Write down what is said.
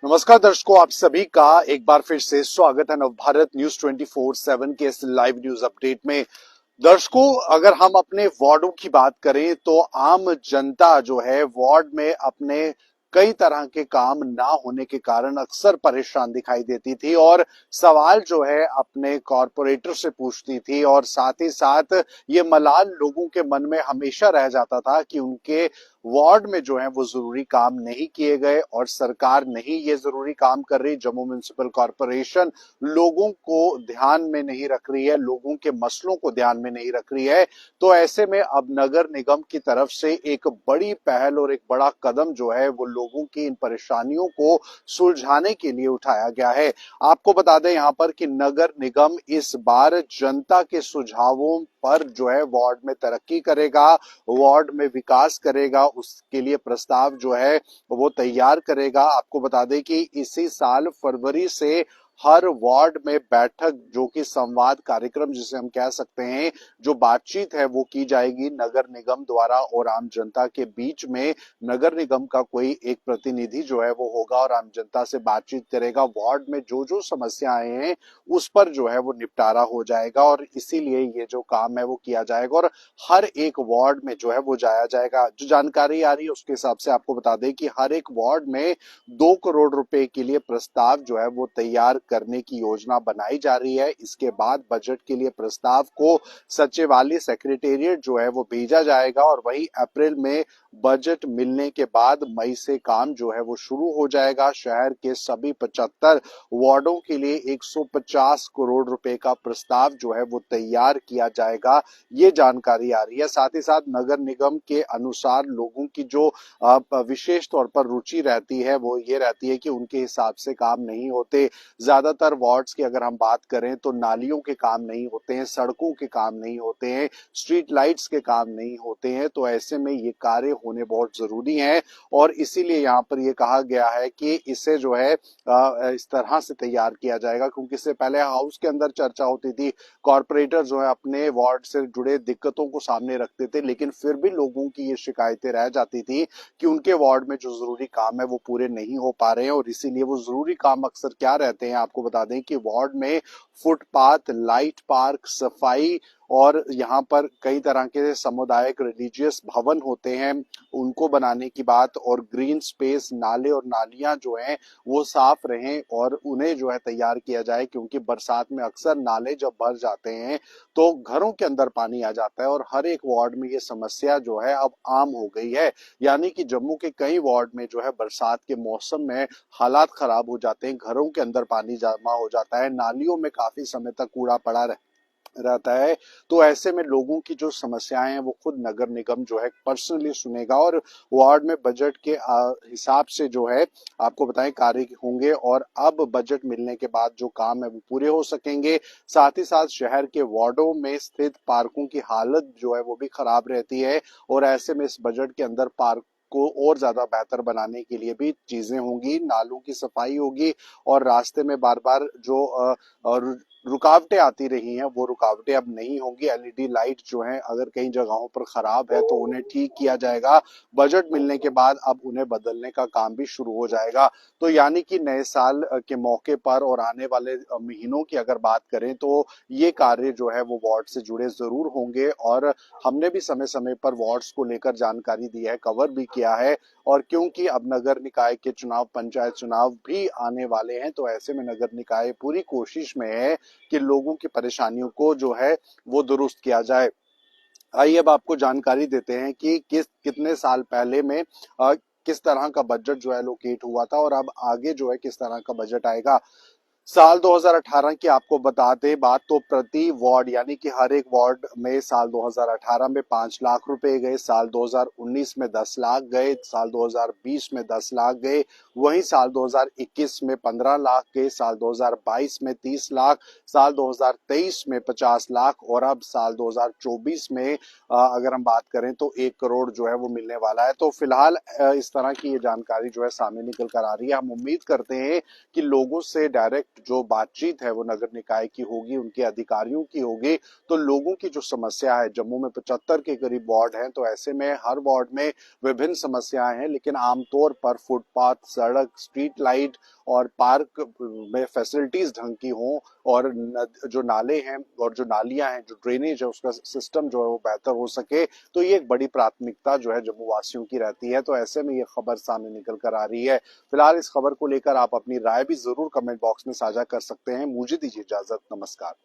नमस्कार दर्शकों, आप सभी का एक बार फिर से स्वागत है नवभारत न्यूज 24/7 के इस लाइव न्यूज अपडेट में। दर्शकों, अगर हम अपने वार्डों की बात करें तो आम जनता जो है वार्ड में अपने कई तरह के काम ना होने के कारण अक्सर परेशान दिखाई देती थी और सवाल जो है अपने कॉरपोरेटर से पूछती थी और साथ ही साथ ये मलाल लोगों के मन में हमेशा रह जाता था कि उनके वार्ड में जो है वो जरूरी काम नहीं किए गए और सरकार नहीं ये जरूरी काम कर रही। जम्मू म्युनिसिपल कॉरपोरेशन लोगों को ध्यान में नहीं रख रही है, लोगों के मसलों को ध्यान में नहीं रख रही है। तो ऐसे में अब नगर निगम की तरफ से एक बड़ी पहल और एक बड़ा कदम जो है वो लोगों की इन परेशानियों को सुलझाने के लिए उठाया गया है। आपको बता दें यहाँ पर कि नगर निगम इस बार जनता के सुझावों पर जो है वार्ड में तरक्की करेगा, वार्ड में विकास करेगा, उसके लिए प्रस्ताव जो है वो तैयार करेगा। आपको बता दें कि इसी साल फरवरी से हर वार्ड में बैठक, जो कि संवाद कार्यक्रम जिसे हम कह सकते हैं, जो बातचीत है वो की जाएगी नगर निगम द्वारा और आम जनता के बीच में। नगर निगम का कोई एक प्रतिनिधि जो है वो होगा और आम जनता से बातचीत करेगा। वार्ड में जो जो समस्याएं हैं उस पर जो है वो निपटारा हो जाएगा और इसीलिए ये जो काम है वो किया जाएगा और हर एक वार्ड में जो है वो जाया जाएगा। जो जानकारी आ रही है उसके हिसाब से आपको बता दें कि हर एक वार्ड में 2 करोड़ रुपए के लिए प्रस्ताव जो है वो तैयार करने की योजना बनाई जा रही है। इसके बाद बजट के लिए प्रस्ताव को सचिवालय सेक्रेटेरिएट जो है वो भेजा जाएगा और वही अप्रैल में बजट मिलने के बाद मई से काम जो है वो शुरू हो जाएगा। शहर के सभी 75 वार्डों के लिए 150 करोड़ रुपए का प्रस्ताव जो है वो तैयार किया जाएगा, ये जानकारी आ रही है। साथ ही साथ नगर निगम के अनुसार लोगों की जो विशेष तौर पर रुचि रहती है वो ये रहती है कि उनके हिसाब से काम नहीं होते। ज्यादातर वार्ड्स की अगर हम बात करें तो नालियों के काम नहीं होते हैं, सड़कों के काम नहीं होते हैं, स्ट्रीट लाइट्स के काम नहीं होते हैं। तो ऐसे में ये कार्य होने बहुत जरूरी है और इसीलिए यहाँ पर ये कहा गया है कि इसे जो है इस तरह से तैयार किया जाएगा, क्योंकि इससे पहले हाउस के अंदर चर्चा होती थी, कॉरपोरेटर जो है अपने वार्ड से जुड़े दिक्कतों को सामने रखते थे, लेकिन फिर भी लोगों की ये शिकायतें रह जाती थी कि उनके वार्ड में जो जरूरी काम है वो पूरे नहीं हो पा रहे हैं। और इसीलिए वो जरूरी काम अक्सर क्या रहते हैं, आपको बता दें कि वार्ड में फुटपाथ, लाइट, पार्क, सफाई और यहाँ पर कई तरह के सामुदायिक रिलीजियस भवन होते हैं, उनको बनाने की बात, और ग्रीन स्पेस, नाले और नालियां जो हैं वो साफ रहें और उन्हें जो है तैयार किया जाए, क्योंकि बरसात में अक्सर नाले जब भर जाते हैं तो घरों के अंदर पानी आ जाता है और हर एक वार्ड में ये समस्या जो है अब आम हो गई है। यानी कि जम्मू के कई वार्ड में जो है बरसात के मौसम में हालात खराब हो जाते हैं, घरों के अंदर पानी जमा हो जाता है, नालियों में काफी समय तक कूड़ा पड़ा रहता है। तो ऐसे में लोगों की जो समस्याएं हैं वो खुद नगर निगम जो है पर्सनली सुनेगा और वार्ड में बजट के हिसाब से जो है आपको बताएं कार्य होंगे और अब बजट मिलने के बाद जो काम है वो पूरे हो सकेंगे। साथ ही साथ शहर के वार्डों में स्थित पार्कों की हालत जो है वो भी खराब रहती है और ऐसे में इस बजट के अंदर पार्क को और ज्यादा बेहतर बनाने के लिए भी चीजें होंगी, नालों की सफाई होगी और रास्ते में बार बार जो रुकावटें आती रही हैं वो रुकावटें अब नहीं होंगी। एलईडी लाइट जो हैं अगर कई जगहों पर खराब है तो उन्हें ठीक किया जाएगा। बजट मिलने के बाद अब उन्हें बदलने का काम भी शुरू हो जाएगा। तो यानी कि नए साल के मौके पर और आने वाले महीनों की अगर बात करें तो ये कार्य जो है वो वार्ड से जुड़े जरूर होंगे और हमने भी समय समय पर वार्ड्स को लेकर जानकारी दी है, कवर भी किया है। और क्योंकि अब नगर निकाय के चुनाव, पंचायत चुनाव भी आने वाले हैं, तो ऐसे में नगर निकाय पूरी कोशिश में है कि लोगों की परेशानियों को जो है वो दुरुस्त किया जाए। आइए अब आपको जानकारी देते हैं कि कितने साल पहले में किस तरह का बजट जो है एलोकेट हुआ था और अब आगे जो है किस तरह का बजट आएगा। साल 2018 की आपको बता दें बात, तो प्रति वार्ड यानी कि हर एक वार्ड में साल 2018 में 5 लाख रुपए गए, साल 2019 में 10 लाख गए, साल 2020 में 10 लाख गए, वहीं साल 2021 में 15 लाख गए, साल 2022 में 30 लाख, साल 2023 में 50 लाख और अब साल 2024 में अगर हम बात करें तो 1 करोड़ जो है वो मिलने वाला है। तो फिलहाल इस तरह की ये जानकारी जो है सामने निकल कर आ रही है। हम उम्मीद करते हैं कि लोगों से डायरेक्ट जो बातचीत है वो नगर निकाय की होगी, उनके अधिकारियों की होगी। तो लोगों की जो समस्या है, जम्मू में 75 के करीब वार्ड हैं, तो ऐसे में हर वार्ड में विभिन्न समस्याएं हैं, लेकिन आमतौर पर फुटपाथ, सड़क, स्ट्रीट लाइट और पार्क में फैसिलिटीज ढंग की हों, और जो नाले हैं और जो नालियां हैं, जो ड्रेनेज है, उसका सिस्टम जो है वो बेहतर हो सके। तो ये एक बड़ी प्राथमिकता जो है जम्मू वासियों की रहती है। तो ऐसे में ये खबर सामने निकल कर आ रही है। फिलहाल इस खबर को लेकर आप अपनी राय भी जरूर कमेंट बॉक्स में साझा कर सकते हैं। मुझे दीजिए इजाजत। नमस्कार।